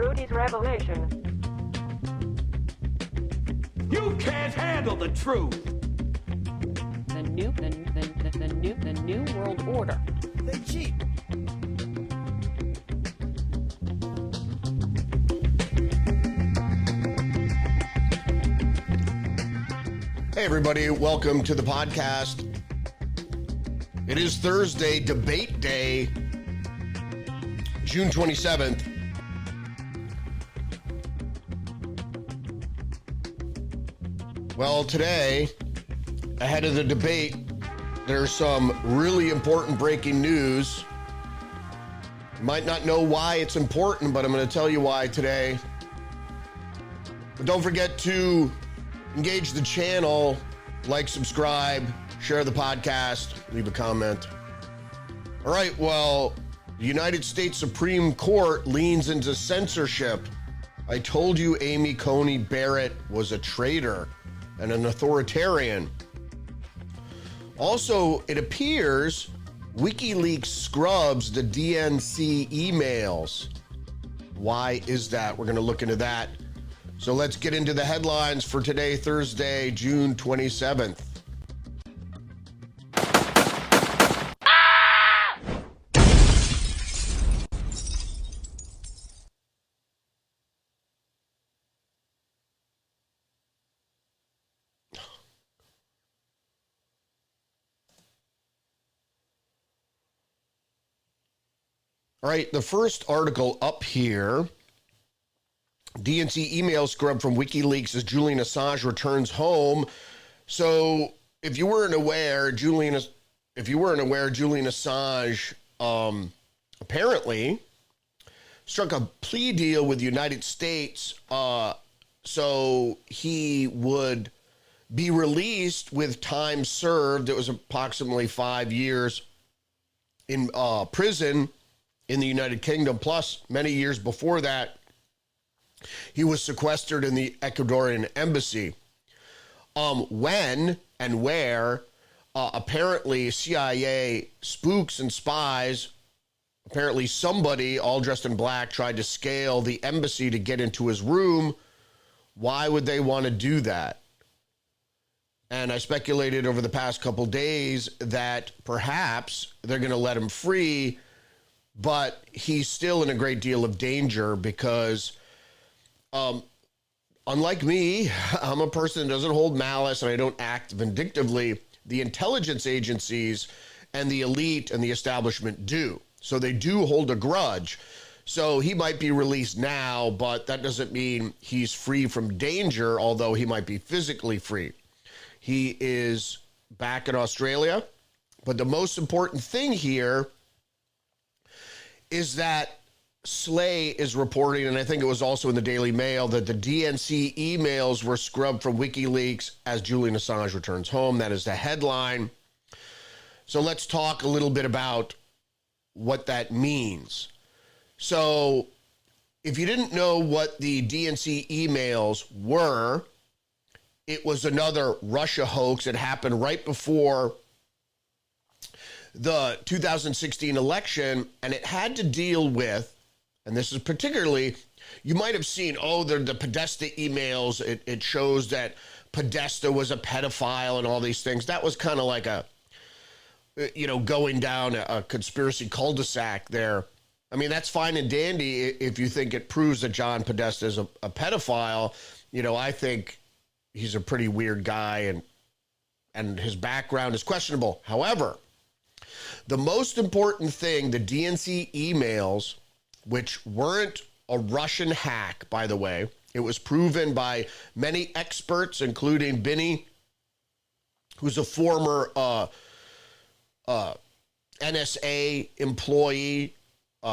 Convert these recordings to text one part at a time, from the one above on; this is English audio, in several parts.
Rudy's Revelation. You can't handle the truth. The new world order. They cheat. Hey everybody, welcome to the podcast. It is Thursday, debate day, June 27th. Well, today, ahead of the debate, there's some really important breaking news. You might not know why it's important, but I'm going to tell you why today. But don't forget to engage the channel, like, subscribe, share the podcast, leave a comment. All right, well, the United States Supreme Court leans into censorship. I told you Amy Coney Barrett was a traitor and an authoritarian. Also, it appears Wikileaks scrubs the DNC emails. Why is that? We're going to look into that. So let's get into the headlines for today, Thursday, June 27th. All right, the first article up here, DNC email scrub from WikiLeaks as Julian Assange returns home. So if you weren't aware, Julian Assange apparently struck a plea deal with the United States so he would be released with time served. It was approximately 5 years in prison in the United Kingdom, plus many years before that, he was sequestered in the Ecuadorian embassy. When and where, apparently CIA spooks and spies, apparently somebody all dressed in black tried to scale the embassy to get into his room. Why would they want to do that? And I speculated over the past couple days that perhaps they're going to let him free, but he's still in a great deal of danger because unlike me, I'm a person that doesn't hold malice and I don't act vindictively. The intelligence agencies and the elite and the establishment do. So they do hold a grudge. So he might be released now, but that doesn't mean he's free from danger, although he might be physically free. He is back in Australia. But the most important thing here is that Slay is reporting, and I think it was also in the Daily Mail, that the DNC emails were scrubbed from WikiLeaks as Julian Assange returns home. That is the headline. So let's talk a little bit about what that means. So if you didn't know what the DNC emails were, it was another Russia hoax. It happened right before the 2016 election, and it had to deal with, and this is particularly, you might have seen, the Podesta emails. It shows that Podesta was a pedophile and all these things. That was kind of like going down a conspiracy cul-de-sac there. I mean, that's fine and dandy if you think it proves that John Podesta is a pedophile. I think he's a pretty weird guy and his background is questionable. However, the most important thing, the DNC emails, which weren't a Russian hack, by the way, it was proven by many experts, including Binney, who's a former NSA employee.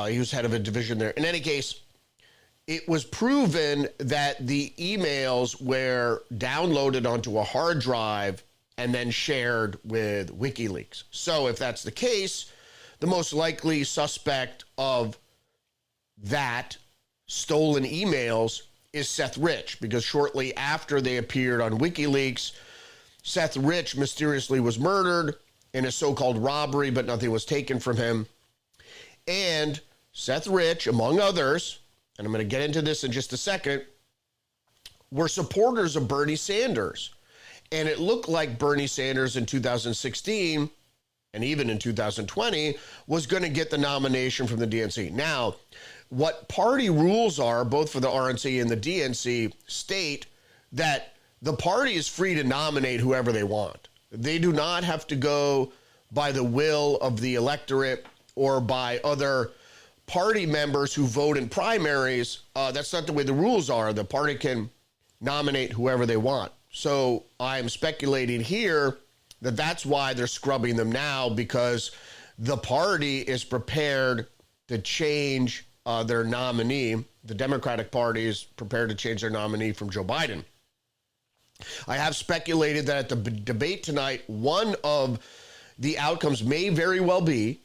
He was head of a division there. In any case, it was proven that the emails were downloaded onto a hard drive and then shared with WikiLeaks. So if that's the case, the most likely suspect of that stolen emails is Seth Rich, because shortly after they appeared on WikiLeaks, Seth Rich mysteriously was murdered in a so-called robbery, but nothing was taken from him. And Seth Rich, among others, and I'm going to get into this in just a second, were supporters of Bernie Sanders. And it looked like Bernie Sanders in 2016 and even in 2020 was going to get the nomination from the DNC. Now, what party rules are, both for the RNC and the DNC, state that the party is free to nominate whoever they want. They do not have to go by the will of the electorate or by other party members who vote in primaries. That's not the way the rules are. The party can nominate whoever they want. So I'm speculating here that that's why they're scrubbing them now, because the party is prepared to change their nominee. The Democratic Party is prepared to change their nominee from Joe Biden. I have speculated that at the debate tonight, one of the outcomes may very well be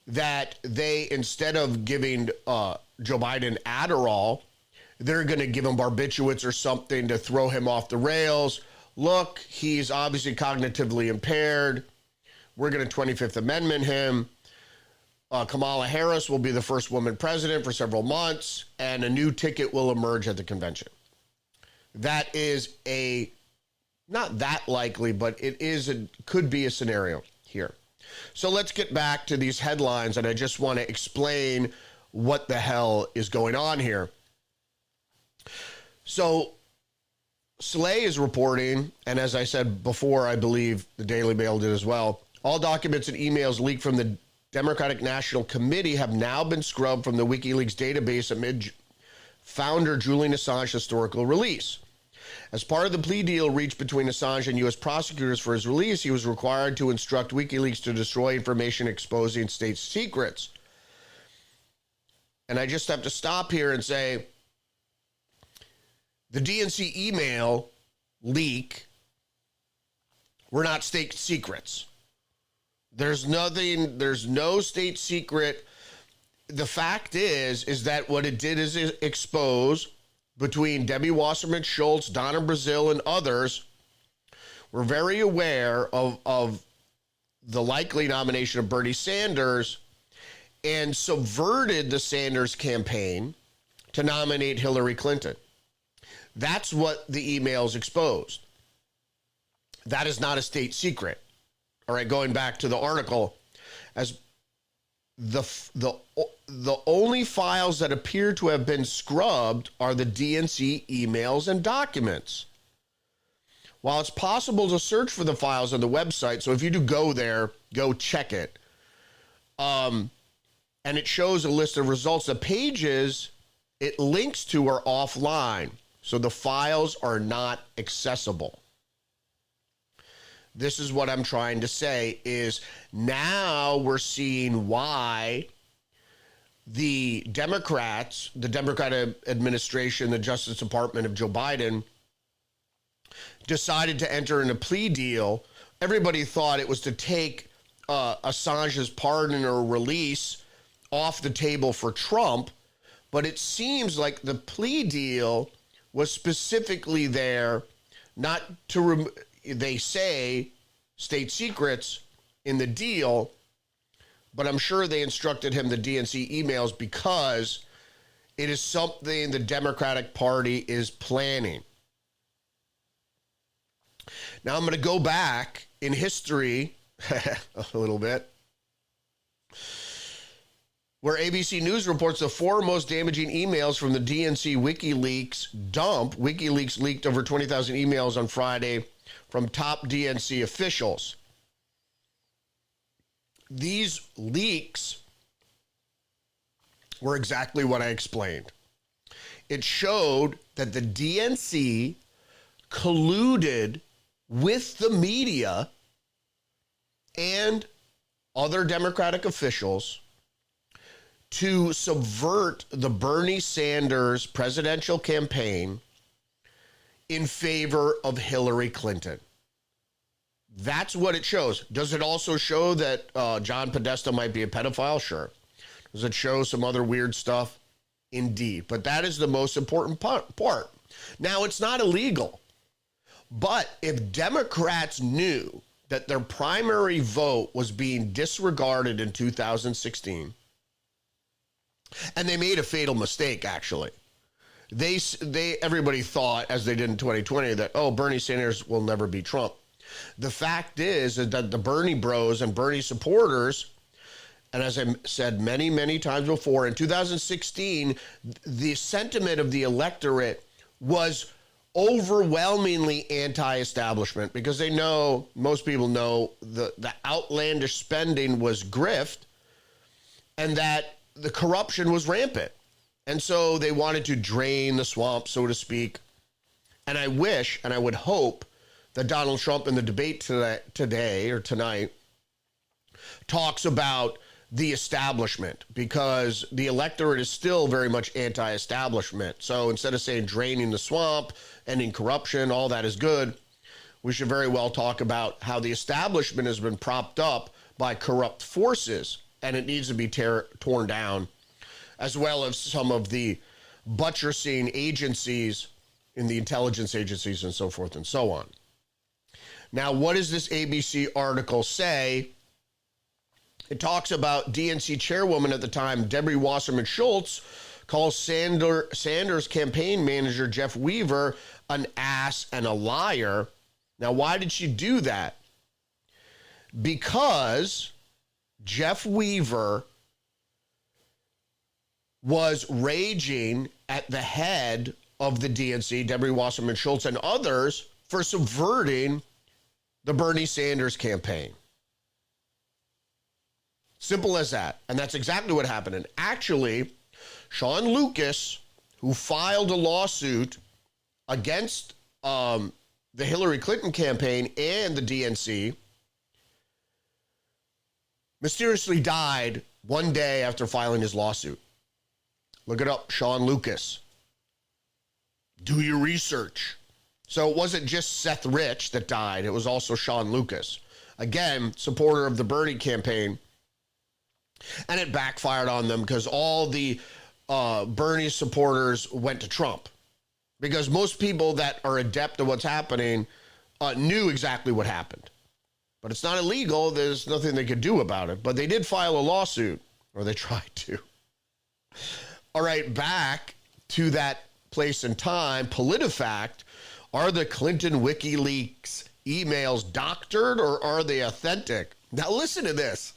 that they, instead of giving Joe Biden Adderall, they're going to give him barbiturates or something to throw him off the rails. Look, he's obviously cognitively impaired. We're going to 25th Amendment him. Kamala Harris will be the first woman president for several months, and a new ticket will emerge at the convention. That is not that likely, but could be a scenario here. So let's get back to these headlines, and I just want to explain what the hell is going on here. So Slay is reporting, and as I said before, I believe the Daily Mail did as well, all documents and emails leaked from the Democratic National Committee have now been scrubbed from the WikiLeaks database amid founder Julian Assange's historical release. As part of the plea deal reached between Assange and U.S. prosecutors for his release, he was required to instruct WikiLeaks to destroy information exposing state secrets. And I just have to stop here and say, the DNC email leak were not state secrets. There's no state secret. The fact is that what it did is expose, between Debbie Wasserman Schultz, Donna Brazile, and others, were very aware of the likely nomination of Bernie Sanders and subverted the Sanders campaign to nominate Hillary Clinton. That's what the emails exposed. That is not a state secret. All right, going back to the article, as the only files that appear to have been scrubbed are the DNC emails and documents. While it's possible to search for the files on the website, so if you do go there, go check it. And it shows a list of results. The pages it links to are offline, so the files are not accessible. This is what I'm trying to say is now we're why the Democrats, the Democratic administration, the Justice Department of Joe Biden decided to enter in a plea deal. Everybody thought it was to take Assange's pardon or release off the table for Trump, but it seems like the plea deal was specifically there not to they say state secrets in the deal, but I'm sure they instructed him the DNC emails because it is something the Democratic Party is planning. Now I'm going to go back in history a little bit, where ABC News reports the four most damaging emails from the DNC WikiLeaks dump. WikiLeaks leaked over 20,000 emails on Friday from top DNC officials. These leaks were exactly what I explained. It showed that the DNC colluded with the media and other Democratic officials to subvert the Bernie Sanders presidential campaign in favor of Hillary Clinton. That's what it shows. Does it also show that John Podesta might be a pedophile? Sure. Does it show some other weird stuff? Indeed. But that is the most important part. Now, it's not illegal. But if Democrats knew that their primary vote was being disregarded in 2016, And they made a fatal mistake, actually. Everybody thought, as they did in 2020, that, oh, Bernie Sanders will never beat Trump. The fact is that the Bernie bros and Bernie supporters, and as I said many, many times before, in 2016, the sentiment of the electorate was overwhelmingly anti-establishment because they know, most people know, the outlandish spending was grift and that the corruption was rampant. And so they wanted to drain the swamp, so to speak. And I wish, and I would hope, that Donald Trump in the debate today or tonight talks about the establishment, because the electorate is still very much anti-establishment. So instead of saying draining the swamp, ending corruption, all that is good, we should very well talk about how the establishment has been propped up by corrupt forces and it needs to be torn down, as well as some of the buttressing agencies in the intelligence agencies and so forth and so on. Now, what does this ABC article say? It talks about DNC chairwoman at the time, Debbie Wasserman Schultz, calls Sanders campaign manager Jeff Weaver an ass and a liar. Now, why did she do that? Because Jeff Weaver was raging at the head of the DNC, Debbie Wasserman Schultz, and others for subverting the Bernie Sanders campaign. Simple as that. And that's exactly what happened. And actually, Sean Lucas, who filed a lawsuit against the Hillary Clinton campaign and the DNC, mysteriously died one day after filing his lawsuit. Look it up, Sean Lucas. Do your research. So it wasn't just Seth Rich that died. It was also Sean Lucas. Again, supporter of the Bernie campaign. And it backfired on them because all the Bernie supporters went to Trump. Because most people that are adept at what's happening knew exactly what happened. But it's not illegal. There's nothing they could do about it. But they did file a lawsuit, or they tried to. All right, back to that place and time. PolitiFact, are the Clinton Wikileaks emails doctored or are they authentic? Now listen to this.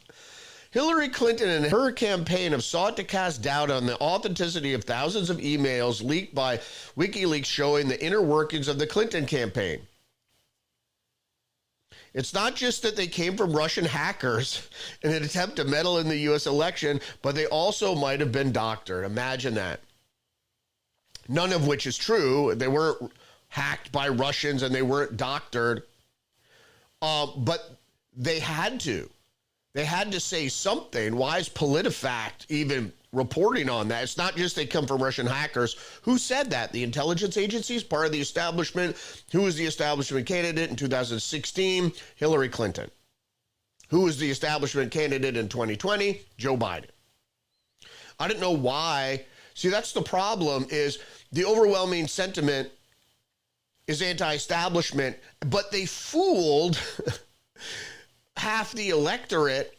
Hillary Clinton and her campaign have sought to cast doubt on the authenticity of thousands of emails leaked by WikiLeaks showing the inner workings of the Clinton campaign. It's not just that they came from Russian hackers in an attempt to meddle in the U.S. election, but they also might have been doctored. Imagine that. None of which is true. They weren't hacked by Russians and they weren't doctored. But they had to. They had to say something. Why is PolitiFact even reporting on that? It's not just they come from Russian hackers. Who said that? The intelligence agencies, part of the establishment. Who was the establishment candidate in 2016? Hillary Clinton. Who was the establishment candidate in 2020? Joe Biden. I don't know why. See, that's the problem, is the overwhelming sentiment is anti-establishment, but they fooled half the electorate,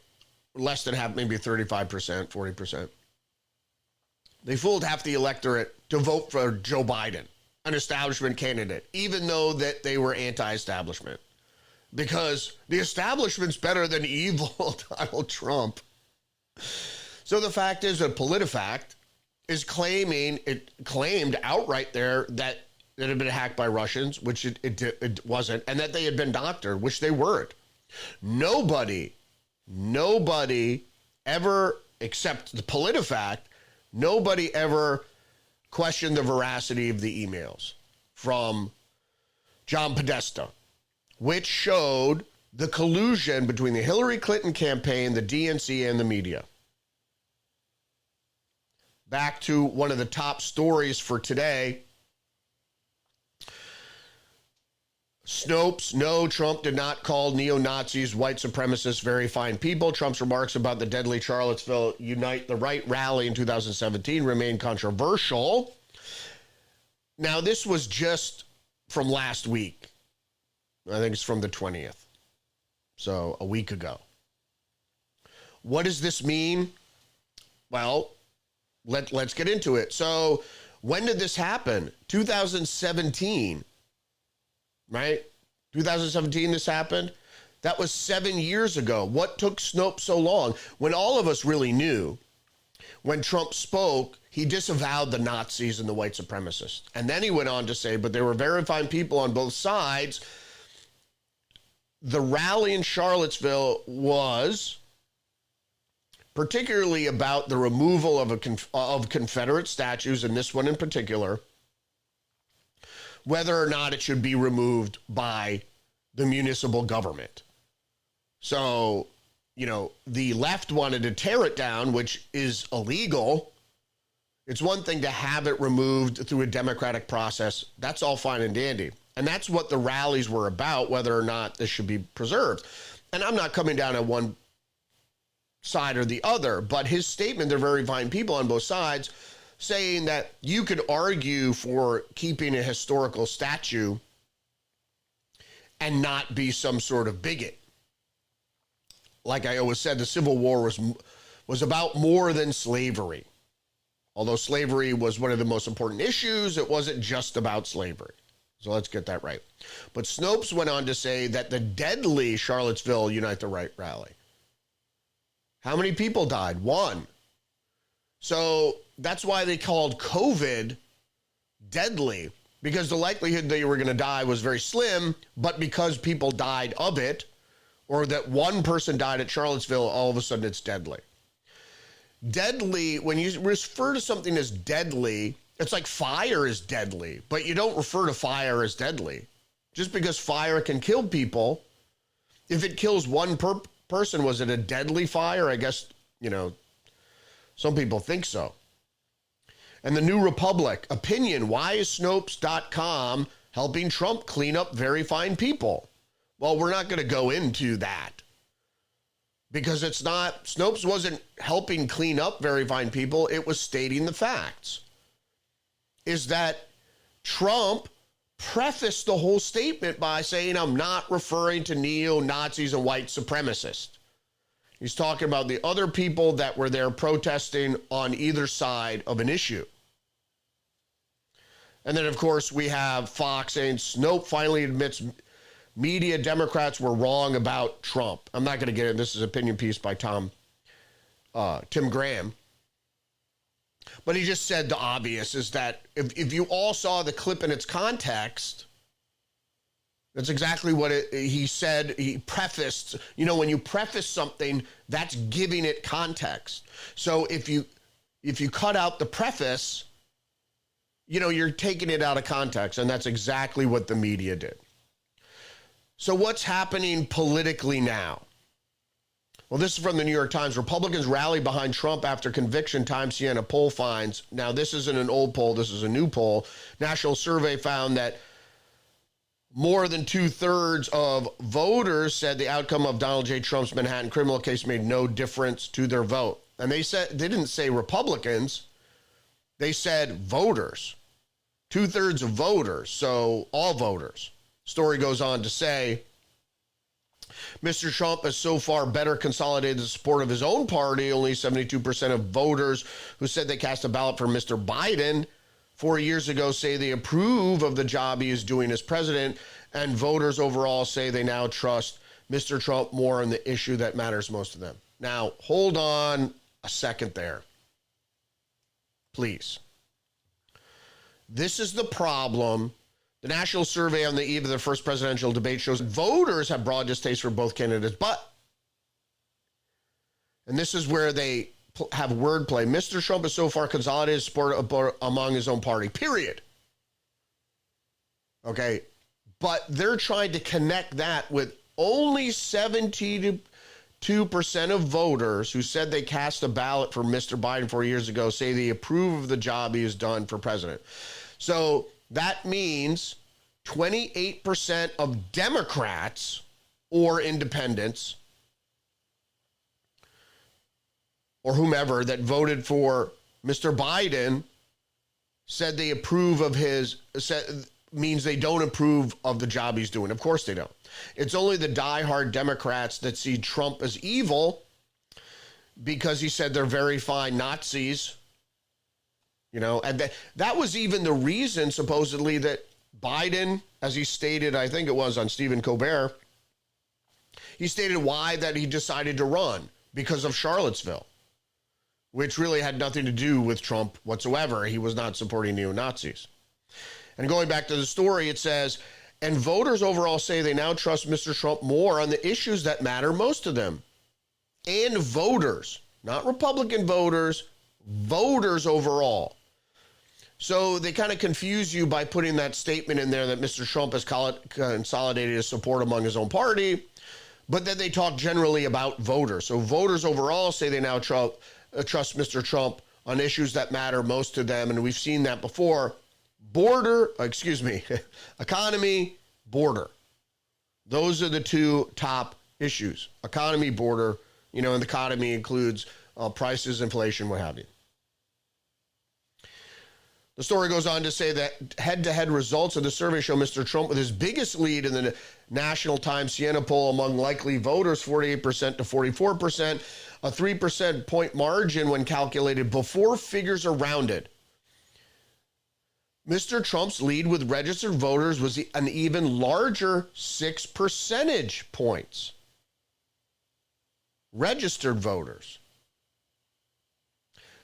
less than half, maybe 35%, 40%. They fooled half the electorate to vote for Joe Biden, an establishment candidate, even though that they were anti-establishment. Because the establishment's better than evil Donald Trump. So the fact is that PolitiFact is claimed outright there that it had been hacked by Russians, which it wasn't, and that they had been doctored, which they weren't. Nobody ever, except the PolitiFact, nobody ever questioned the veracity of the emails from John Podesta, which showed the collusion between the Hillary Clinton campaign, the DNC, and the media. Back to one of the top stories for today. Snopes, no, Trump did not call neo-Nazis, white supremacists, very fine people. Trump's remarks about the deadly Charlottesville Unite the Right rally in 2017 remain controversial. Now, this was just from last week. I think it's from the 20th. So, a week ago. What does this mean? Well, let's get into it. So when did this happen? 2017, right? 2017 this happened. That was 7 years ago. What took Snopes so long? When all of us really knew, when Trump spoke, he disavowed the Nazis and the white supremacists. And then he went on to say, but there were very fine people on both sides. The rally in Charlottesville was particularly about the removal of Confederate statues, and this one in particular, whether or not it should be removed by the municipal government. So, you know, the left wanted to tear it down, which is illegal. It's one thing to have it removed through a democratic process. That's all fine and dandy. And that's what the rallies were about, whether or not this should be preserved. And I'm not coming down on one side or the other, but his statement, they're very fine people on both sides, saying that you could argue for keeping a historical statue and not be some sort of bigot. Like I always said, the Civil War was about more than slavery. Although slavery was one of the most important issues, it wasn't just about slavery. So let's get that right. But Snopes went on to say that the deadly Charlottesville Unite the Right rally, how many people died? 1. So that's why they called COVID deadly, because the likelihood that you were going to die was very slim, but because people died of it, or that one person died at Charlottesville, all of a sudden it's deadly. Deadly, when you refer to something as deadly, it's like fire is deadly, but you don't refer to fire as deadly. Just because fire can kill people, if it kills one person, was it a deadly fire? I guess, you know, some people think so. And the New Republic, opinion, why is Snopes.com helping Trump clean up very fine people? Well, we're not going to go into that because it's not, Snopes wasn't helping clean up very fine people. It was stating the facts. Is that Trump prefaced the whole statement by saying, I'm not referring to neo-Nazis and white supremacists. He's talking about the other people that were there protesting on either side of an issue. And then, of course, we have Fox saying Snope finally admits media Democrats were wrong about Trump. I'm not going to get it. This is an opinion piece by Tim Graham. But he just said the obvious is that if you all saw the clip in its context, that's exactly what he said. He prefaced, you know, when you preface something, that's giving it context. So if you cut out the preface, you know, you're taking it out of context, and that's exactly what the media did. So what's happening politically now? Well, this is from the New York Times. Republicans rally behind Trump after conviction, Times Siena poll finds. Now, this isn't an old poll. This is a new poll. National survey found that more than 2/3 of voters said the outcome of Donald J. Trump's Manhattan criminal case made no difference to their vote. And they didn't say Republicans. They said voters. 2/3 of voters, so all voters. Story goes on to say, Mr. Trump has so far better consolidated the support of his own party. Only 72% of voters who said they cast a ballot for Mr. Biden 4 years ago say they approve of the job he is doing as president, and voters overall say they now trust Mr. Trump more on the issue that matters most to them. Now, hold on a second there, please. This is the problem. The national survey on the eve of the first presidential debate shows voters have broad distaste for both candidates, but, and this is where they have wordplay, Mr. Trump has so far consolidated support among his own party, period. Okay, but they're trying to connect that with only 72% of voters who said they cast a ballot for Mr. Biden 4 years ago say they approve of the job he has done for president. So that means 28% of Democrats or independents or whomever that voted for Mr. Biden said they approve of means they don't approve of the job he's doing. Of course they don't. It's only the diehard Democrats that see Trump as evil because he said they're very fine Nazis You know, and that was even the reason, supposedly, that Biden, as he stated, I think it was on Stephen Colbert, he stated why that he decided to run because of Charlottesville, which really had nothing to do with Trump whatsoever. He was not supporting neo-Nazis. And going back to the story, it says, and voters overall say they now trust Mr. Trump more on the issues that matter most to them. And voters, not Republican voters, voters overall. So they kind of confuse you by putting that statement in there that Mr. Trump has consolidated his support among his own party, but then they talk generally about voters. So voters overall say they now trust Mr. Trump on issues that matter most to them, and we've seen that before. Economy, border. Those are the two top issues. Economy, border, and the economy includes prices, inflation, what have you. The story goes on to say that head-to-head results of the survey show Mr. Trump with his biggest lead in the National Times Siena poll among likely voters, 48% to 44%, a 3% point margin when calculated before figures are rounded. Mr. Trump's lead with registered voters was an even larger 6 percentage points. Registered voters.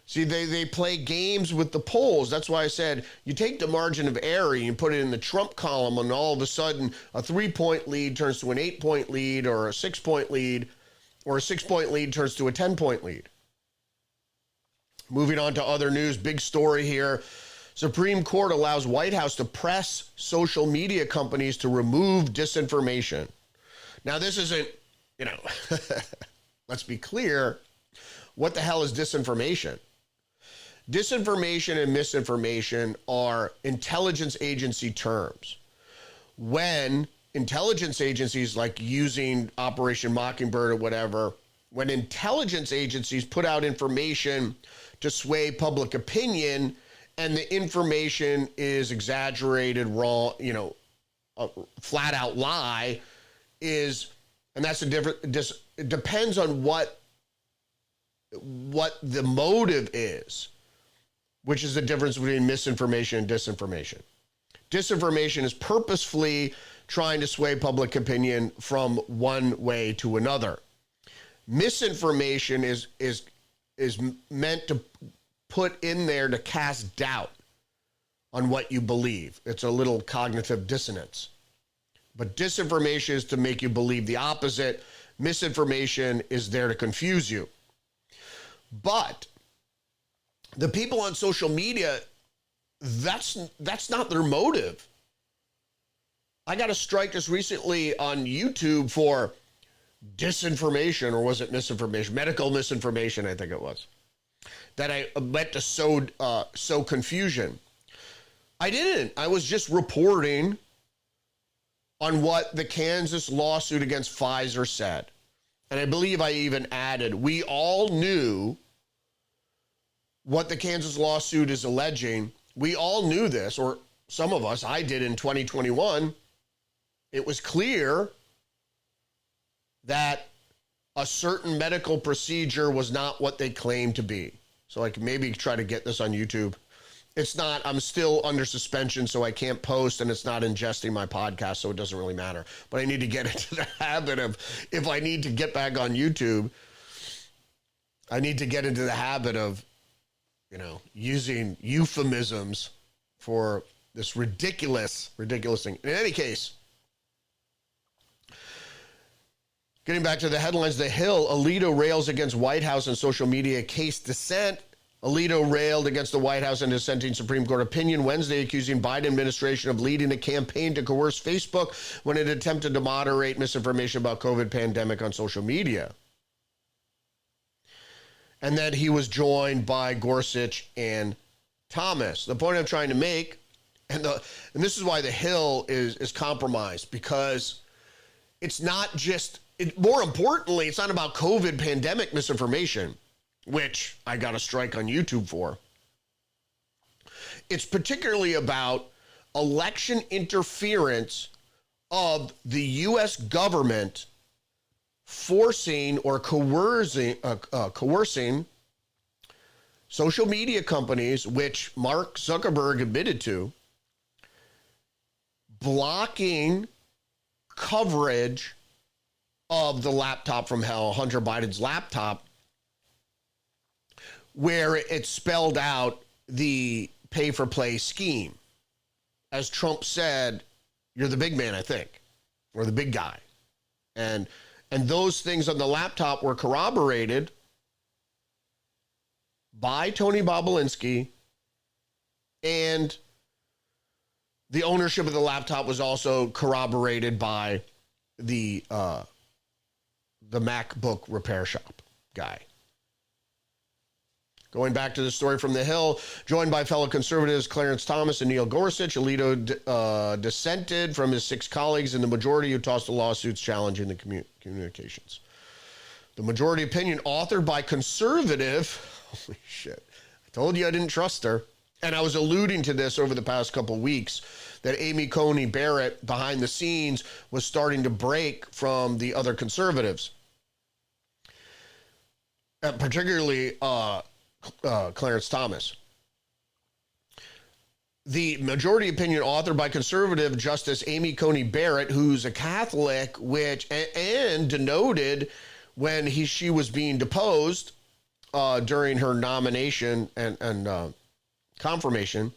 See, they play games with the polls. That's why I said you take the margin of error, you put it in the Trump column, and all of a sudden a 3-point lead turns to an 8-point lead, or a 6-point lead, or a 6-point lead turns to a 10-point lead. Moving on to other news, big story here. Supreme Court allows White House to press social media companies to remove disinformation. Now, this isn't, let's be clear. What the hell is disinformation? Disinformation and misinformation are intelligence agency terms. When intelligence agencies, like using Operation Mockingbird or whatever, when intelligence agencies put out information to sway public opinion, and the information is exaggerated, wrong, a flat out lie, and that's a different, it depends on what the motive is, which is the difference between misinformation and disinformation. Disinformation is purposefully trying to sway public opinion from one way to another. Misinformation is meant to put in there to cast doubt on what you believe. It's a little cognitive dissonance. But disinformation is to make you believe the opposite. Misinformation is there to confuse you. But the people on social media, that's not their motive. I got a strike just recently on YouTube for disinformation, or was it misinformation? Medical misinformation, I think it was. That I meant to sow confusion. I didn't. I was just reporting on what the Kansas lawsuit against Pfizer said. And I believe I even added, we all knew what the Kansas lawsuit is alleging. We all knew this, or some of us, I did in 2021. It was clear that a certain medical procedure was not what they claimed to be. So I can maybe try to get this on YouTube. It's not, I'm still under suspension, so I can't post, and it's not ingesting my podcast, so it doesn't really matter. But I need to get into the habit of, if I need to get back on YouTube, I need to get into the habit of, using euphemisms for this ridiculous thing. In any case, getting back to the headlines, The Hill, Alito rails against White House and social media case dissent. Alito railed against the White House and dissenting Supreme Court opinion Wednesday, accusing Biden administration of leading a campaign to coerce Facebook when it attempted to moderate misinformation about COVID pandemic on social media. And then he was joined by Gorsuch and Thomas. The point I'm trying to make, and this is why The Hill is compromised, because it's not just, more importantly, it's not about COVID pandemic misinformation, which I got a strike on YouTube for. It's particularly about election interference of the U.S. government forcing or coercing social media companies, which Mark Zuckerberg admitted to, blocking coverage of the laptop from hell, Hunter Biden's laptop, where it spelled out the pay-for-play scheme. As Trump said, you're the big man, I think, or the big guy. And those things on the laptop were corroborated by Tony Bobulinski, and the ownership of the laptop was also corroborated by the MacBook repair shop guy. Going back to the story from the Hill, joined by fellow conservatives Clarence Thomas and Neil Gorsuch, Alito dissented from his 6 colleagues in the majority who tossed the lawsuits challenging the communications. The majority opinion, authored by conservative, holy shit, I told you I didn't trust her. And I was alluding to this over the past couple weeks, that Amy Coney Barrett, behind the scenes, was starting to break from the other conservatives. Particularly Clarence Thomas. The majority opinion authored by conservative Justice Amy Coney Barrett, who's a Catholic, and denoted when she was being deposed during her nomination and confirmation.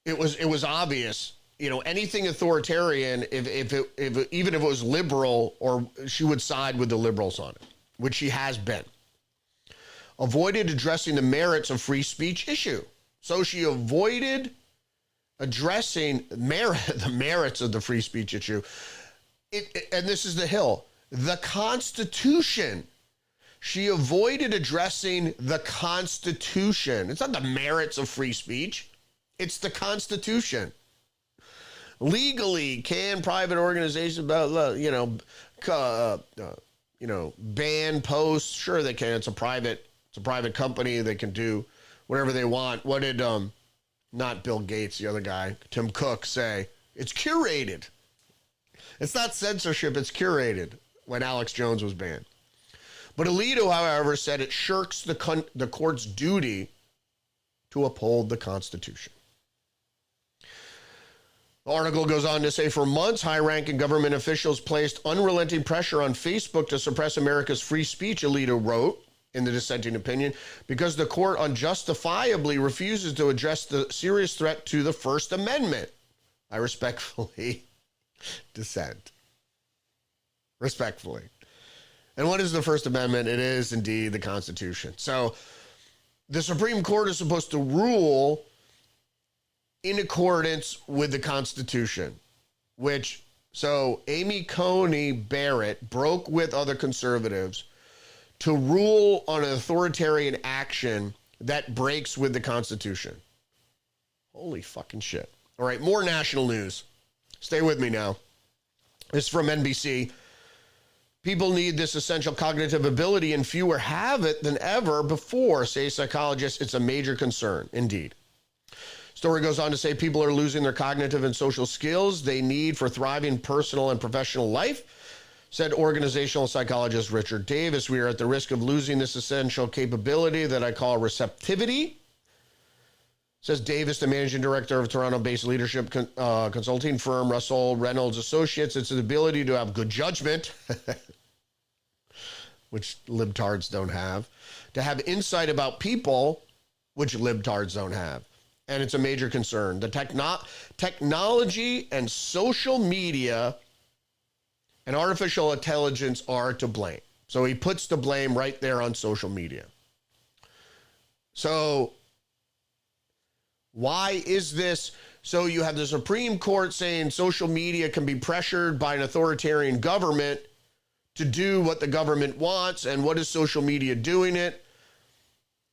It was obvious, anything authoritarian, even if it was liberal, or she would side with the liberals on it, which she has been. Avoided addressing the merits of free speech issue. So she avoided addressing the merits of the free speech issue. And this is the Hill. The Constitution. She avoided addressing the Constitution. It's not the merits of free speech. It's the Constitution. Legally, can private organizations ban posts? Sure they can. It's a private company. They can do whatever they want. What did not Bill Gates, the other guy, Tim Cook, say? It's curated. It's not censorship, it's curated, when Alex Jones was banned. But Alito, however, said it shirks the court's duty to uphold the Constitution. The article goes on to say, for months, high-ranking government officials placed unrelenting pressure on Facebook to suppress America's free speech, Alito wrote in the dissenting opinion, because the court unjustifiably refuses to address the serious threat to the First Amendment. I respectfully dissent. Respectfully. And what is the First Amendment? It is indeed the Constitution. So the Supreme Court is supposed to rule in accordance with the Constitution, so Amy Coney Barrett broke with other conservatives to rule on an authoritarian action that breaks with the Constitution. Holy fucking shit. All right, more national news. Stay with me now. This is from NBC. People need this essential cognitive ability and fewer have it than ever before, say psychologists. It's a major concern, indeed. Story goes on to say people are losing their cognitive and social skills they need for thriving personal and professional life, said organizational psychologist Richard Davis. We are at the risk of losing this essential capability that I call receptivity, says Davis, the managing director of Toronto-based leadership consulting firm Russell Reynolds Associates. It's the ability to have good judgment, which libtards don't have, to have insight about people, which libtards don't have. And it's a major concern. The technology and social media and artificial intelligence are to blame. So he puts the blame right there on social media. So why is this? So you have the Supreme Court saying social media can be pressured by an authoritarian government to do what the government wants. And what is social media doing it?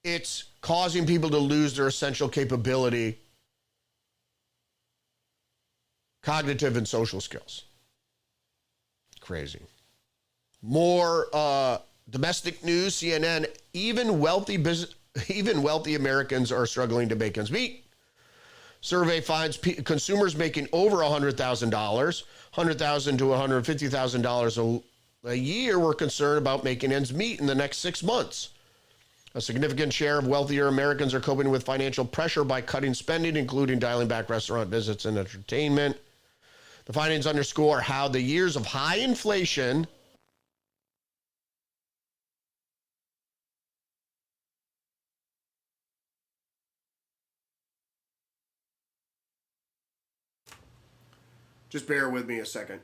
It's causing people to lose their essential capability, cognitive and social skills. Crazy. More domestic news, CNN, even wealthy Americans are struggling to make ends meet. Survey finds consumers making over $100,000, $100,000 to $150,000 a year were concerned about making ends meet in the next 6 months. A significant share of wealthier Americans are coping with financial pressure by cutting spending, including dialing back restaurant visits and entertainment. The findings underscore how the years of high inflation just bear with me a second.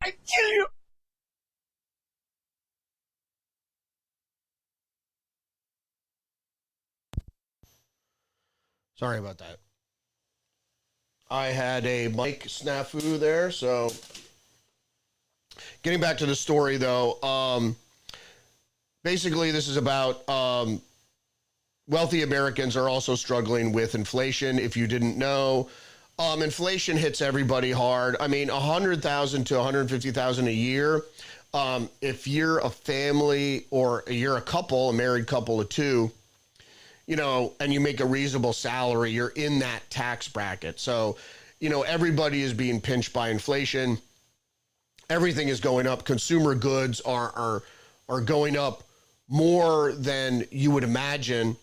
I kill you! Sorry about that. I had a mic snafu there, so getting back to the story though, basically this is about wealthy Americans are also struggling with inflation. If you didn't know, inflation hits everybody hard. I mean, 100,000 to 150,000 a year. If you're a family or you're a couple, a married couple of two, you know, and you make a reasonable salary, you're in that tax bracket. So, you know, everybody is being pinched by inflation. Everything is going up. Consumer goods are going up more than you would imagine.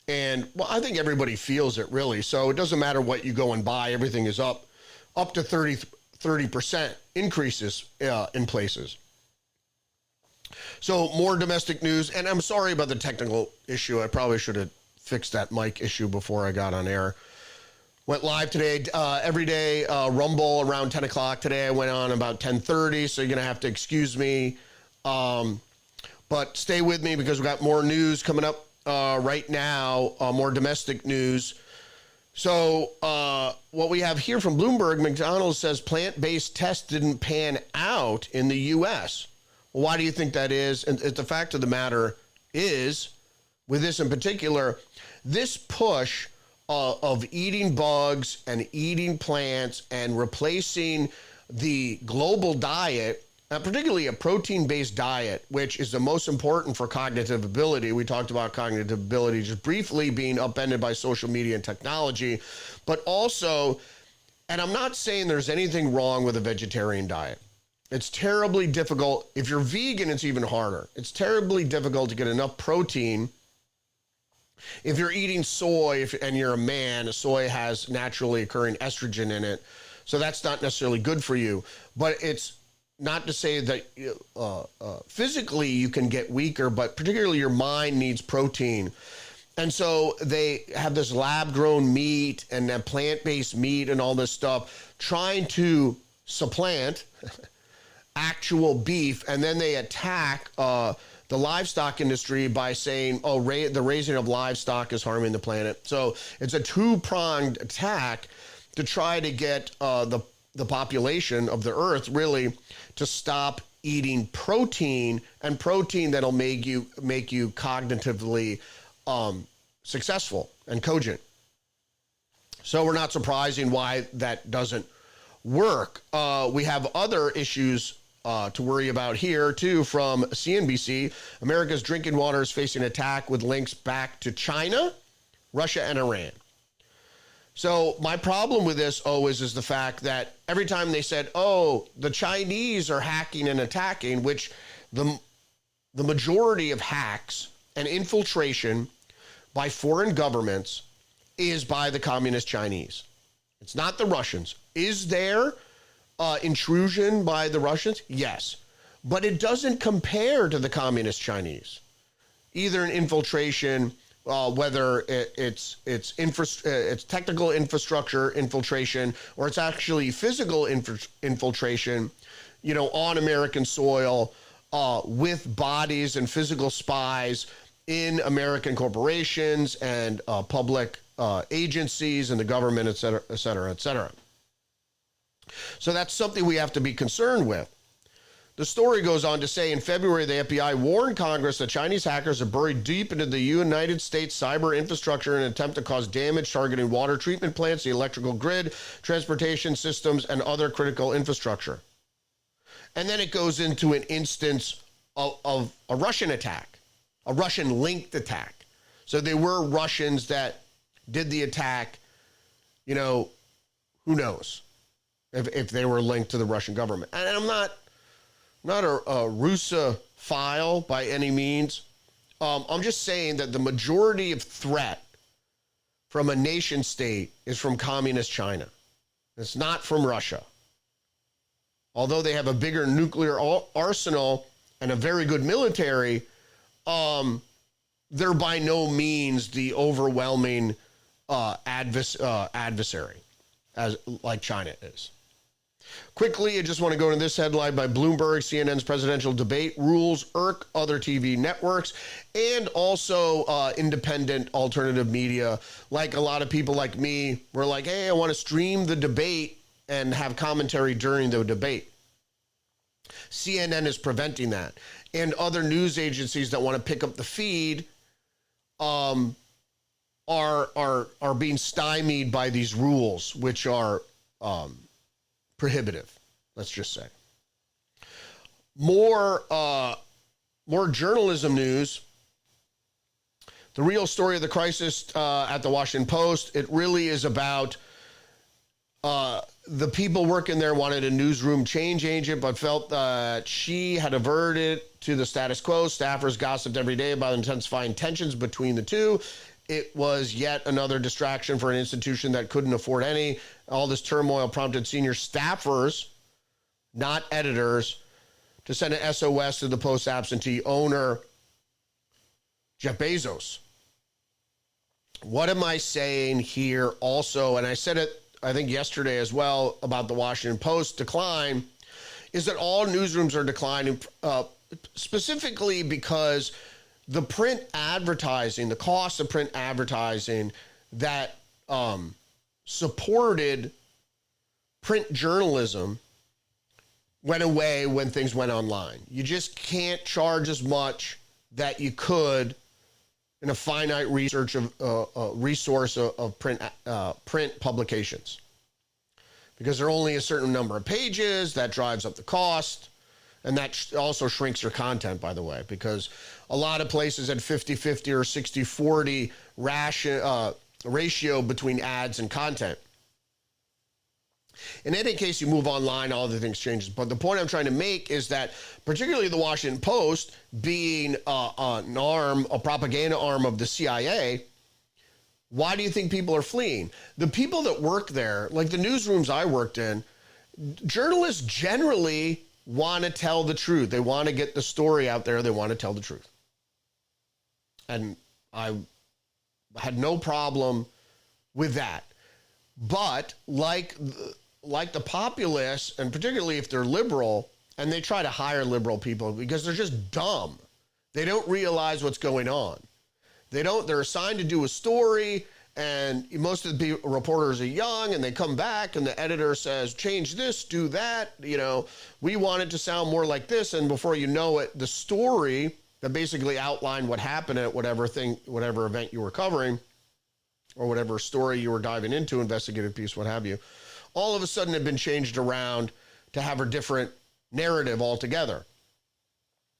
And well, I think everybody feels it really. So it doesn't matter what you go and buy. Everything is up to 30% increases in places. So more domestic news, and I'm sorry about the technical issue. I probably should have fixed that mic issue before I got on air. Went live today, every day, Rumble around 10 o'clock. Today I went on about 10:30, so you're going to have to excuse me. But stay with me because we got more news coming up right now, more domestic news. So what we have here from Bloomberg, McDonald's says plant-based tests didn't pan out in the U.S. Well, why do you think that is? And the fact of the matter is, with this in particular, this push of eating bugs and eating plants and replacing the global diet, particularly a protein-based diet, which is the most important for cognitive ability. We talked about cognitive ability just briefly being upended by social media and technology, but also, and I'm not saying there's anything wrong with a vegetarian diet. It's terribly difficult. If you're vegan, it's even harder. It's terribly difficult to get enough protein. If you're eating soy and you're a man, soy has naturally occurring estrogen in it. So that's not necessarily good for you. But it's not to say that physically you can get weaker, but particularly your mind needs protein. And so they have this lab-grown meat and then plant-based meat and all this stuff trying to supplant actual beef, and then they attack the livestock industry by saying, oh, the raising of livestock is harming the planet. So it's a two-pronged attack to try to get the population of the earth really to stop eating protein, and protein that'll make you cognitively successful and cogent. So we're not surprising why that doesn't work. We have other issues to worry about here too from CNBC. America's drinking water is facing attack with links back to China, Russia, and Iran. So my problem with this always is the fact that every time they said, oh, the Chinese are hacking and attacking, which the majority of hacks and infiltration by foreign governments is by the communist Chinese. It's not the Russians. Is there intrusion by the Russians? Yes. But it doesn't compare to the communist Chinese. Either an infiltration, whether it's technical infrastructure infiltration, or it's actually physical infiltration, on American soil, with bodies and physical spies in American corporations and public agencies and the government, et cetera, et cetera, et cetera. So that's something we have to be concerned with. The story goes on to say, in February, the FBI warned Congress that Chinese hackers are buried deep into the United States cyber infrastructure in an attempt to cause damage, targeting water treatment plants, the electrical grid, transportation systems, and other critical infrastructure. And then it goes into an instance of a Russian attack, a Russian-linked attack. So there were Russians that did the attack. Who knows if they were linked to the Russian government. And I'm not a Russophile by any means. I'm just saying that the majority of threat from a nation state is from communist China. It's not from Russia. Although they have a bigger nuclear arsenal and a very good military, they're by no means the overwhelming adversary as like China is. Quickly, I just want to go to this headline by Bloomberg. CNN's presidential debate rules irk other TV networks and also independent alternative media. Like a lot of people like me, we're like, hey, I want to stream the debate and have commentary during the debate. CNN is preventing that. And other news agencies that want to pick up the feed are being stymied by these rules, which are prohibitive, let's just say. More journalism news. The real story of the crisis at the Washington Post. It really is about the people working there wanted a newsroom change agent, but felt that she had averted to the status quo. Staffers gossiped every day about intensifying tensions between the two. It was yet another distraction for an institution that couldn't afford any. All this turmoil prompted senior staffers, not editors, to send an SOS to the Post absentee owner, Jeff Bezos. What am I saying here also? And I said it, I think, yesterday as well about the Washington Post decline, is that all newsrooms are declining, specifically because the print advertising, the cost of print advertising that supported print journalism went away when things went online. You just can't charge as much that you could in a finite resource of print publications, because there are only a certain number of pages. That drives up the cost, and that also shrinks your content, by the way, because a lot of places had 50-50 or 60-40 ratio between ads and content. In any case, you move online, all the things changes. But the point I'm trying to make is that, particularly the Washington Post, being a propaganda arm of the CIA, why do you think people are fleeing? The people that work there, like the newsrooms I worked in, journalists generally want to tell the truth. They want to get the story out there. They want to tell the truth. And I had no problem with that. But like the populace, and particularly if they're liberal, and they try to hire liberal people because they're just dumb. They don't realize what's going on. They're assigned to do a story, and most of the reporters are young, and they come back and the editor says, change this, do that. We want it to sound more like this. And before you know it, the story that basically outlined what happened at whatever event you were covering, or whatever story you were diving into, investigative piece, what have you, all of a sudden had been changed around to have a different narrative altogether.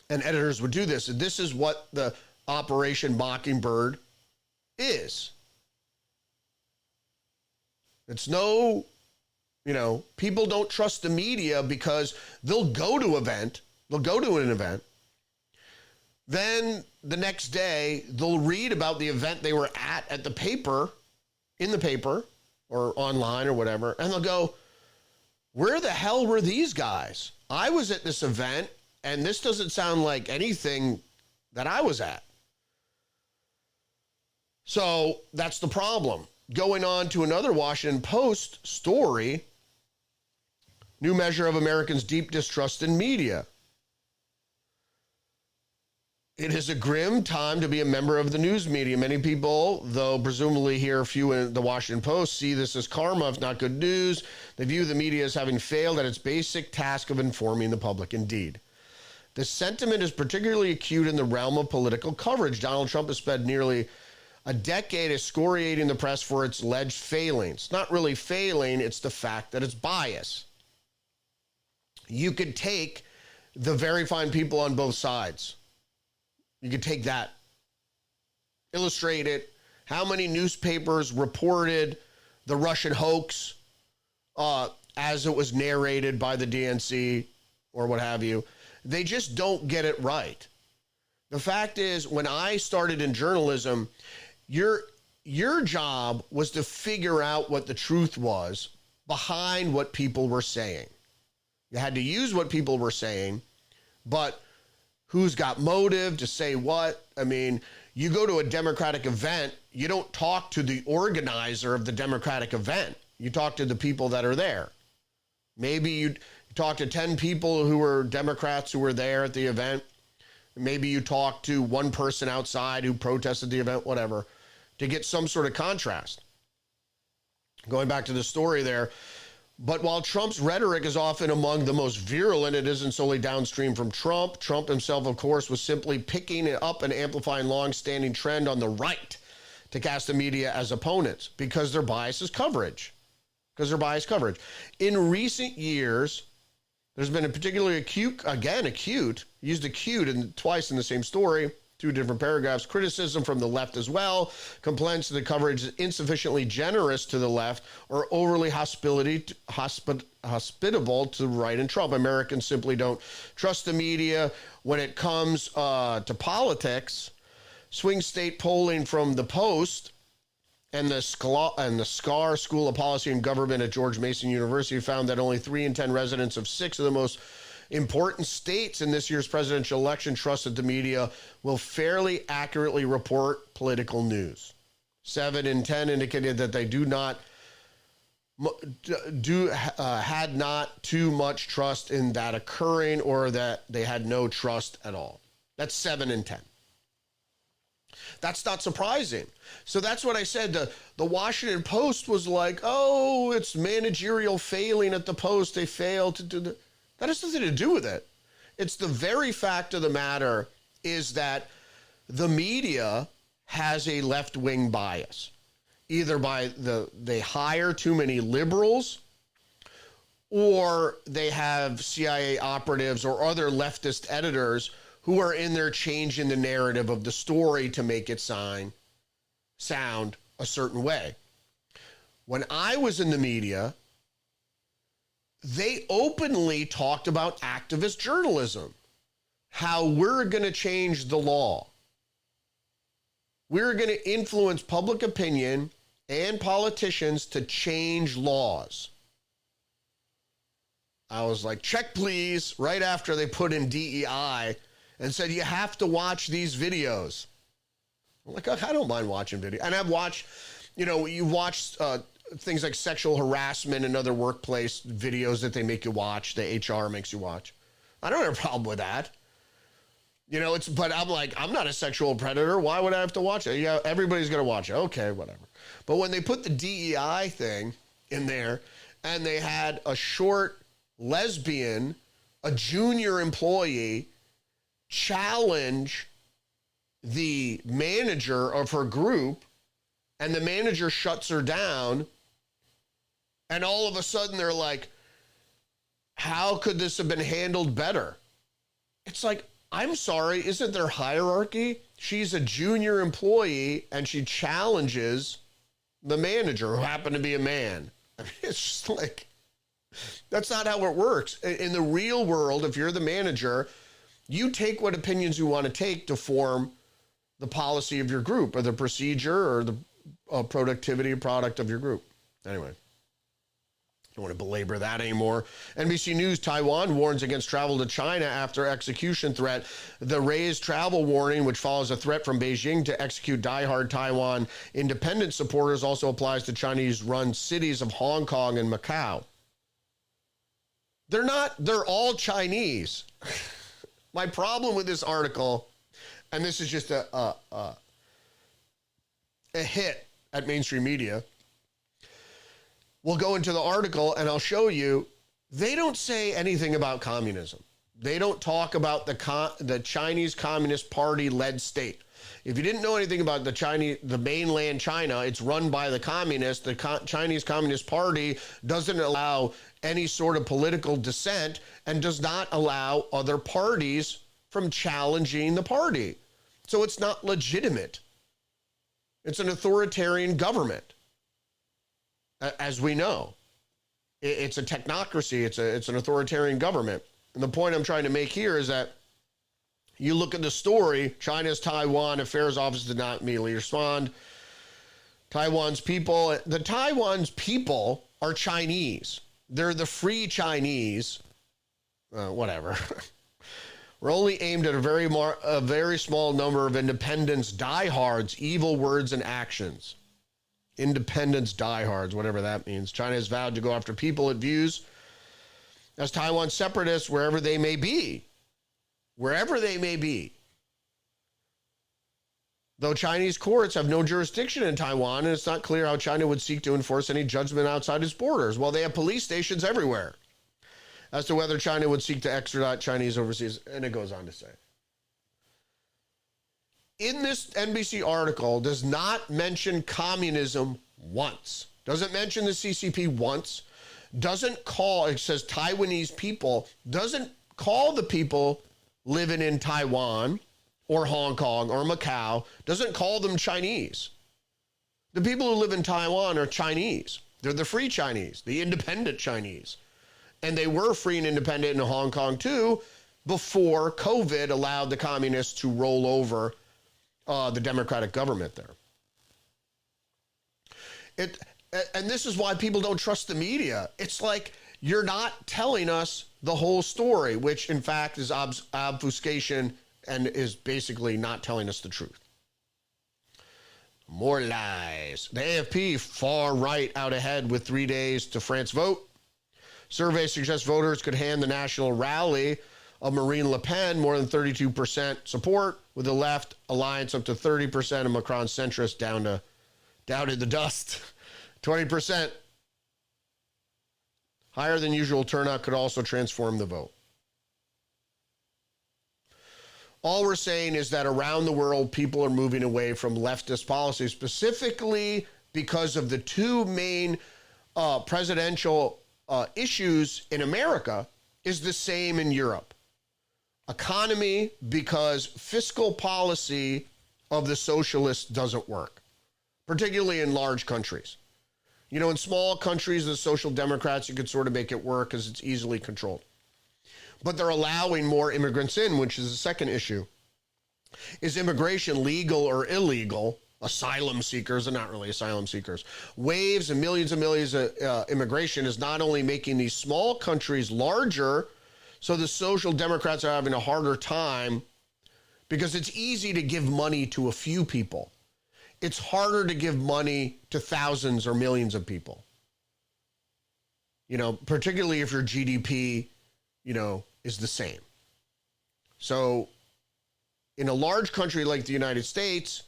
And editors would do this. And this is what the Operation Mockingbird is. It's no, people don't trust the media because they'll go to an event. Then the next day, they'll read about the event they were at the paper, in the paper or online or whatever, and they'll go, where the hell were these guys? I was at this event, and this doesn't sound like anything that I was at. So that's the problem. Going on to another Washington Post story, new measure of Americans' deep distrust in media. It is a grim time to be a member of the news media. Many people, though presumably here few in the Washington Post, see this as karma, if not good news. They view the media as having failed at its basic task of informing the public. Indeed. The sentiment is particularly acute in the realm of political coverage. Donald Trump has spent nearly a decade excoriating the press for its alleged failings. Not really failing, it's the fact that it's bias. You could take the very fine people on both sides. You could take that, illustrate it. How many newspapers reported the Russian hoax as it was narrated by the DNC or what have you? They just don't get it right. The fact is, when I started in journalism, your job was to figure out what the truth was behind what people were saying. You had to use what people were saying, but who's got motive to say what? I mean, you go to a Democratic event, you don't talk to the organizer of the Democratic event. You talk to the people that are there. Maybe you talk to 10 people who were Democrats who were there at the event. Maybe you talk to one person outside who protested the event, whatever, to get some sort of contrast. Going back to the story there, but while Trump's rhetoric is often among the most virulent, it isn't solely downstream from Trump. Trump himself, of course, was simply picking it up and amplifying long-standing trend on the right to cast the media as opponents because their bias is coverage. In recent years, there's been a particularly acute, used acute and twice in the same story, two different paragraphs, criticism from the left as well, complaints that the coverage is insufficiently generous to the left or overly hospitable to the right and Trump. Americans simply don't trust the media when it comes to politics. Swing state polling from the Post and the SCAR School of Policy and Government at George Mason University found that only 3 in 10 residents of 6 of the most important states in this year's presidential election trust that the media will fairly accurately report political news. 7 in 10 indicated that they had not too much trust in that occurring or that they had no trust at all. That's 7 in 10. That's not surprising. So that's what I said. The Washington Post was like, oh, it's managerial failing at the Post. They failed to do the... That has nothing to do with it. It's the very fact of the matter is that the media has a left-wing bias. Either they hire too many liberals or they have CIA operatives or other leftist editors who are in there changing the narrative of the story to make it sound a certain way. When I was in the media, they openly talked about activist journalism, how we're going to change the law. We're going to influence public opinion and politicians to change laws. I was like, check please, right after they put in DEI and said, you have to watch these videos. I'm like, I don't mind watching video. And I've watched, you watch things like sexual harassment and other workplace videos that they make you watch, the HR makes you watch. I don't have a problem with that. But I'm like, I'm not a sexual predator. Why would I have to watch it? Yeah, everybody's going to watch it. Okay, whatever. But when they put the DEI thing in there and they had a short lesbian, a junior employee, challenge the manager of her group, and the manager shuts her down, and all of a sudden they're like, how could this have been handled better? It's like, I'm sorry, isn't there hierarchy? She's a junior employee and she challenges the manager, who happened to be a man. I mean, it's just like, that's not how it works. In the real world, if you're the manager, you take what opinions you want to take to form the policy of your group or the procedure or the productivity or product of your group. Anyway, I don't want to belabor that anymore. NBC News, Taiwan warns against travel to China after execution threat. The raised travel warning, which follows a threat from Beijing to execute diehard Taiwan independent supporters, also applies to Chinese-run cities of Hong Kong and Macau. They're all Chinese. My problem with this article, and this is just a hit at mainstream media. We'll go into the article and I'll show you, they don't say anything about communism. They don't talk about the Chinese Communist Party-led state. If you didn't know anything about the mainland China, it's run by the communists. The Chinese Communist Party doesn't allow any sort of political dissent and does not allow other parties from challenging the party. So it's not legitimate. It's an authoritarian government, as we know. It's a technocracy. It's an authoritarian government. And the point I'm trying to make here is that you look at the story, China's Taiwan Affairs Office did not immediately respond. Taiwan's people are Chinese. They're the free Chinese. Whatever. We're only aimed at a very small number of independence diehards, evil words and actions. Independence diehards, whatever that means. China has vowed to go after people it views as Taiwan separatists wherever they may be. Wherever they may be. Though Chinese courts have no jurisdiction in Taiwan, and it's not clear how China would seek to enforce any judgment outside its borders. Well, they have police stations everywhere. As to whether China would seek to extradite Chinese overseas, and it goes on to say. In this NBC article, does not mention communism once. Doesn't mention the CCP once. Doesn't call, it says Taiwanese people, doesn't call the people living in Taiwan or Hong Kong or Macau, doesn't call them Chinese. The people who live in Taiwan are Chinese. They're the free Chinese, the independent Chinese. And they were free and independent in Hong Kong too, before COVID allowed the communists to roll over the democratic government there. And this is why people don't trust the media. It's like, you're not telling us the whole story, which in fact is obfuscation and is basically not telling us the truth. More lies. The AFP, far right out ahead with 3 days to France vote. Survey suggests voters could hand the national rally of Marine Le Pen more than 32% support, with the left alliance up to 30% and Macron's centrists down in the dust. 20%. Higher than usual turnout could also transform the vote. All we're saying is that around the world, people are moving away from leftist policies, specifically because of the two main presidential issues in America is the same in Europe. Economy, because fiscal policy of the socialists doesn't work, particularly in large countries. You know, in small countries, the social democrats, you could sort of make it work because it's easily controlled. But they're allowing more immigrants in, which is the second issue. Is immigration legal or illegal? Asylum seekers are not really asylum seekers. Waves and millions of immigration is not only making these small countries larger, so the social democrats are having a harder time because it's easy to give money to a few people. It's harder to give money to thousands or millions of people. You know, particularly if your GDP, you know, is the same. So in a large country like the United States,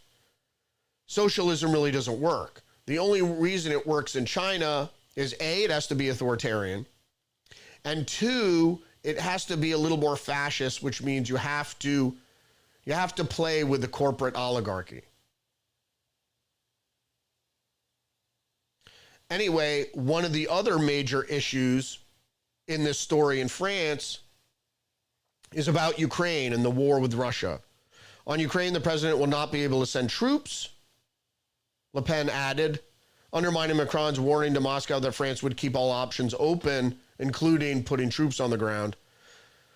socialism really doesn't work. The only reason it works in China is A, it has to be authoritarian, and two, it has to be a little more fascist, which means you have to play with the corporate oligarchy. Anyway, one of the other major issues in this story in France is about Ukraine and the war with Russia. On Ukraine, the president will not be able to send troops, Le Pen added, undermining Macron's warning to Moscow that France would keep all options open, including putting troops on the ground.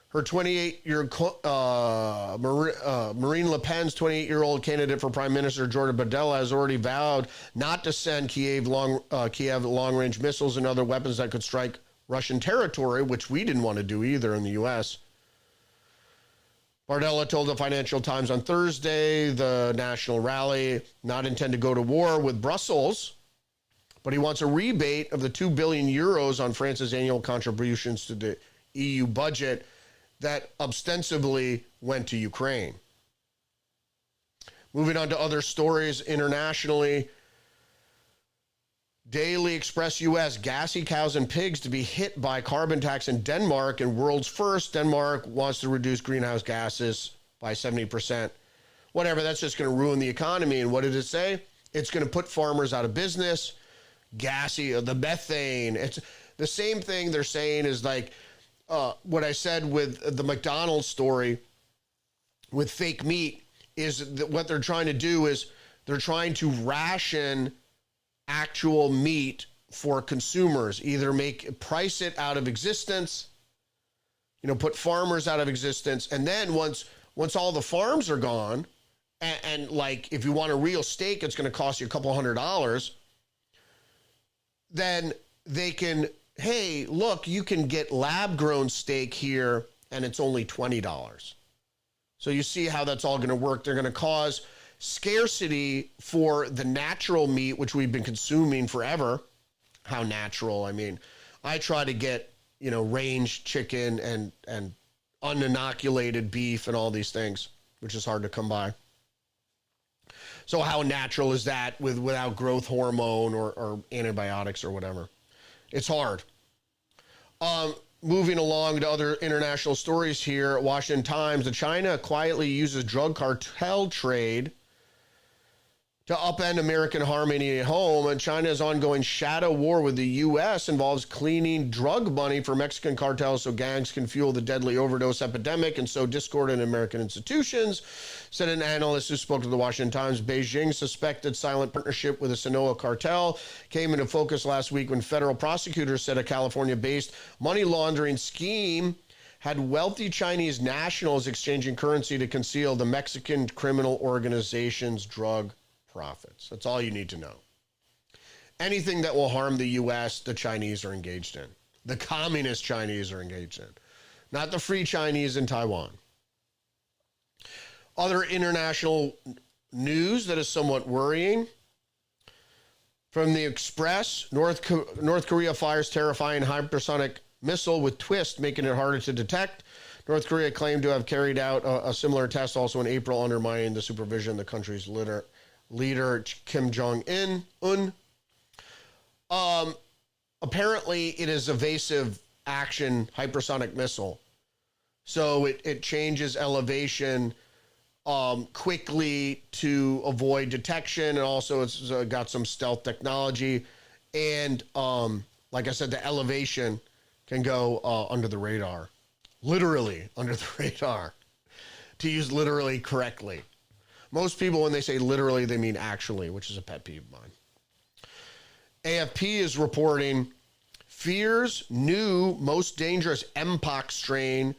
Her 28-year-old, Marine Le Pen's 28-year-old candidate for Prime Minister, Jordan Bardella, has already vowed not to send Kiev long-range missiles and other weapons that could strike Russian territory, which we didn't want to do either in the U.S. Bardella told the Financial Times on Thursday the National Rally not intend to go to war with Brussels, but he wants a rebate of the 2 billion euros on France's annual contributions to the EU budget that ostensibly went to Ukraine. Moving on to other stories internationally, Daily Express US, gassy cows and pigs to be hit by carbon tax in Denmark, and world's first. Denmark wants to reduce greenhouse gases by 70%. Whatever, that's just going to ruin the economy. And what did it say? It's going to put farmers out of business. Gassy, the methane. It's the same thing they're saying is like what I said with the McDonald's story with fake meat, is that what they're trying to do is they're trying to ration actual meat for consumers, either price it out of existence, put farmers out of existence. And then once all the farms are gone, and like, if you want a real steak, it's going to cost you a couple $100, then they can, hey, look, you can get lab grown steak here and it's only $20. So you see how that's all going to work. They're going to cause scarcity for the natural meat, which we've been consuming forever. How natural? I mean, I try to get, range chicken and uninoculated beef and all these things, which is hard to come by. So how natural is that without growth hormone or antibiotics or whatever? It's hard. Moving along to other international stories here, Washington Times, China quietly uses drug cartel trade to upend American harmony at home, and China's ongoing shadow war with the U.S. involves cleaning drug money for Mexican cartels so gangs can fuel the deadly overdose epidemic and sow discord in American institutions, said an analyst who spoke to the Washington Times. Beijing's suspected silent partnership with the Sinaloa cartel came into focus last week when federal prosecutors said a California-based money laundering scheme had wealthy Chinese nationals exchanging currency to conceal the Mexican criminal organization's drug profits. That's all you need to know. Anything that will harm the U.S., the Chinese are engaged in. The communist Chinese are engaged in. Not the free Chinese in Taiwan. Other international news that is somewhat worrying. From the Express, North Korea fires terrifying hypersonic missile with twist, making it harder to detect. North Korea claimed to have carried out a similar test also in April, undermining the supervision of the country's leader Kim Jong-un. Apparently, it is evasive action hypersonic missile. So it changes elevation quickly to avoid detection. And also it's got some stealth technology. And like I said, the elevation can go under the radar. Literally under the radar. To use literally correctly. Most people, when they say literally, they mean actually, which is a pet peeve of mine. AFP is reporting fears new most dangerous Mpox strain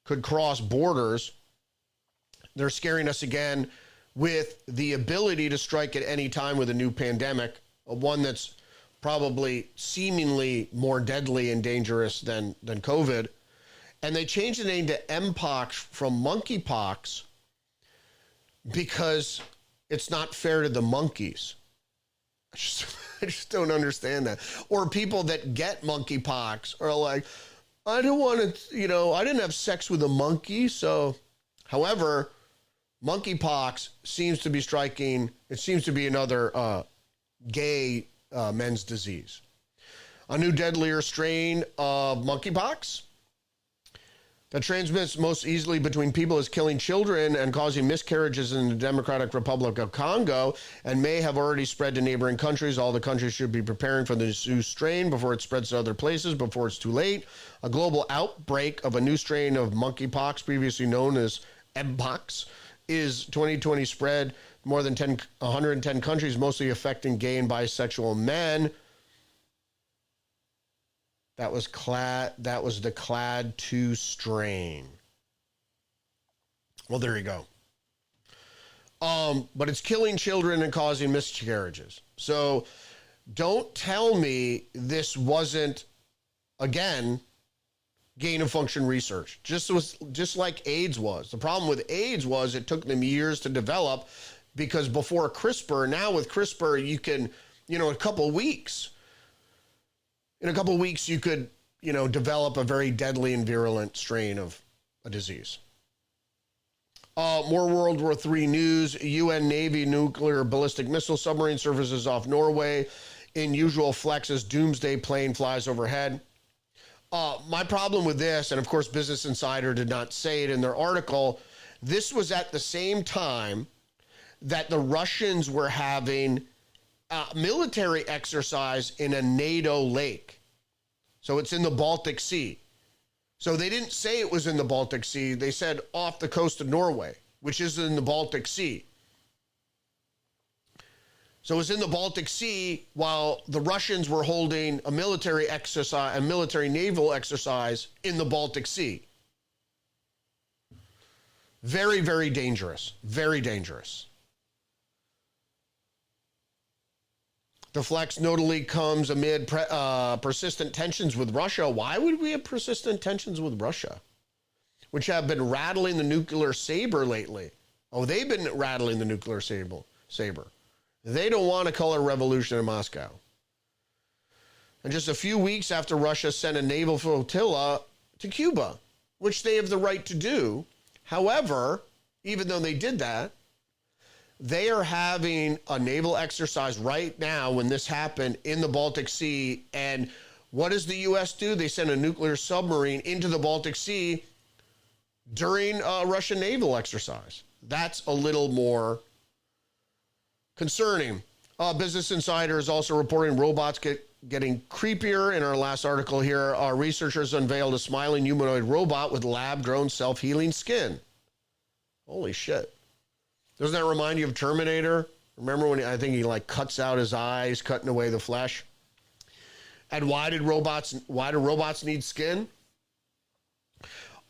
could cross borders. They're scaring us again with the ability to strike at any time with a new pandemic, one that's probably seemingly more deadly and dangerous than COVID. And they changed the name to Mpox from monkeypox because it's not fair to the monkeys. I just don't understand that. Or people that get monkeypox are like, I don't want to, I didn't have sex with a monkey. So, however, monkeypox seems to be striking, it seems to be another gay men's disease. A new deadlier strain of monkeypox that transmits most easily between people is killing children and causing miscarriages in the Democratic Republic of Congo and may have already spread to neighboring countries. All the countries should be preparing for this new strain before it spreads to other places, before it's too late. A global outbreak of a new strain of monkeypox, previously known as Mpox, is 2020 spread more than 110 countries, mostly affecting gay and bisexual men. That was the Clad 2 strain. Well, there you go. But it's killing children and causing miscarriages. So don't tell me this wasn't, again, gain of function research. Just like AIDS was. The problem with AIDS was it took them years to develop, because before CRISPR, now with CRISPR, you can, in a couple of weeks you could, develop a very deadly and virulent strain of a disease. More World War III news. UN Navy nuclear ballistic missile submarine surfaces off Norway in usual flex as doomsday plane flies overhead. My problem with this, and of course Business Insider did not say it in their article, this was at the same time that the Russians were having military exercise in a NATO lake. So it's in the Baltic Sea. So they didn't say it was in the Baltic Sea. They said off the coast of Norway, which is in the Baltic Sea. So it was in the Baltic Sea while the Russians were holding a military exercise, a military naval exercise in the Baltic Sea. Very, very dangerous. Very dangerous. The flex notably comes amid persistent tensions with Russia. Why would we have persistent tensions with Russia, which have been rattling the nuclear saber lately? Oh, they've been rattling the nuclear saber. They don't want a color revolution in Moscow. And just a few weeks after Russia sent a naval flotilla to Cuba, which they have the right to do. However, even though they did that, they are having a naval exercise right now when this happened in the Baltic Sea. And what does the U.S. do? They send a nuclear submarine into the Baltic Sea during a Russian naval exercise. That's a little more concerning. Business Insider is also reporting robots getting creepier. In our last article here, our researchers unveiled a smiling humanoid robot with lab-grown self-healing skin. Holy shit. Doesn't that remind you of Terminator? Remember when I think he cuts out his eyes, cutting away the flesh? And why do robots need skin?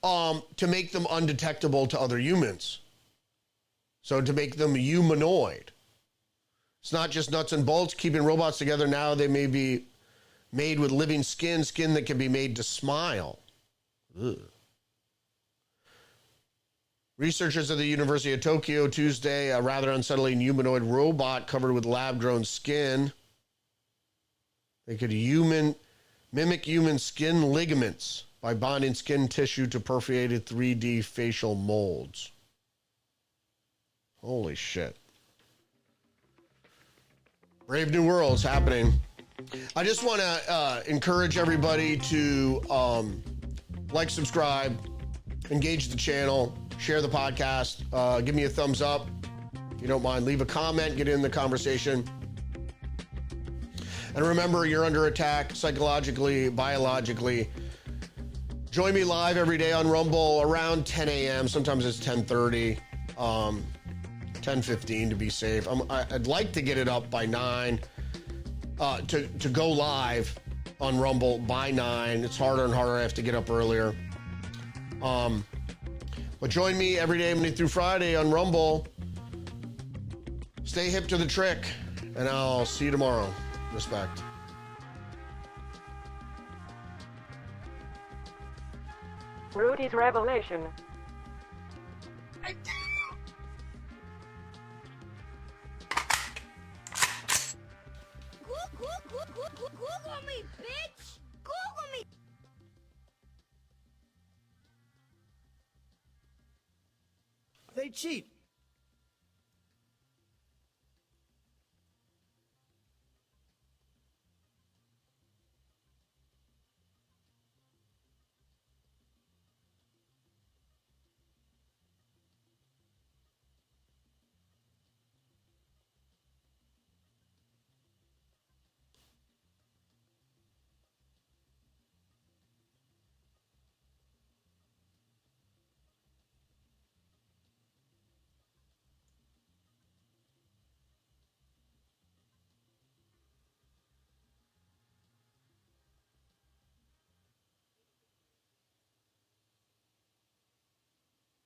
To make them undetectable to other humans. So to make them humanoid. It's not just nuts and bolts keeping robots together. Now they may be made with living skin that can be made to smile. Ugh. Researchers at the University of Tokyo Tuesday, a rather unsettling humanoid robot covered with lab-grown skin. They could mimic human skin ligaments by bonding skin tissue to perforated 3D facial molds. Holy shit. Brave new world's happening. I just want to encourage everybody to like, subscribe, engage the channel, share the podcast, give me a thumbs up if you don't mind, leave a comment, get in the conversation. And remember, you're under attack psychologically, biologically. Join me live every day on Rumble around 10 a.m. Sometimes it's 10:30, 10:15 to be safe. I'd like to get it up by 9 to go live on Rumble by 9. It's harder and harder. I have to get up earlier. But join me every day, Monday through Friday on Rumble. Stay hip to the trick, and I'll see you tomorrow. Respect. Rudy's Revelation. Google me, bitch! Google me! They cheat.